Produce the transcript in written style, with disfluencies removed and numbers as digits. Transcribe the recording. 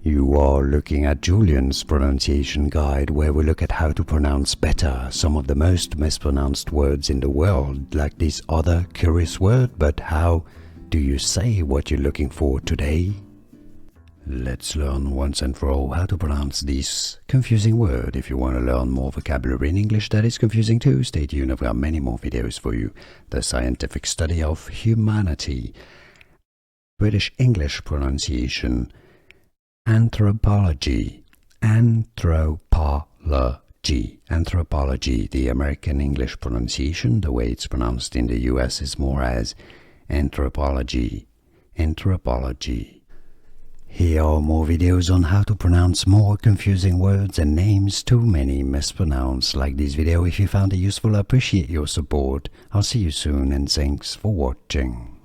You are looking at Julian's pronunciation guide, where we look at how to pronounce better some of the most mispronounced words in the world, like this other curious word. But how do you say what you're looking for today? Let's learn once and for all how to pronounce this confusing word. If you want to learn more vocabulary in English that is confusing too, stay tuned. I've got many more videos for you. The scientific study of humanity, British English pronunciation, anthropology, anthropology, the American English pronunciation. The way it's pronounced in the US is more as anthropology. Here are more videos on how to pronounce more confusing words and names too many mispronounced. Like this video if you found it useful. I appreciate your support. I'll see you soon and thanks for watching.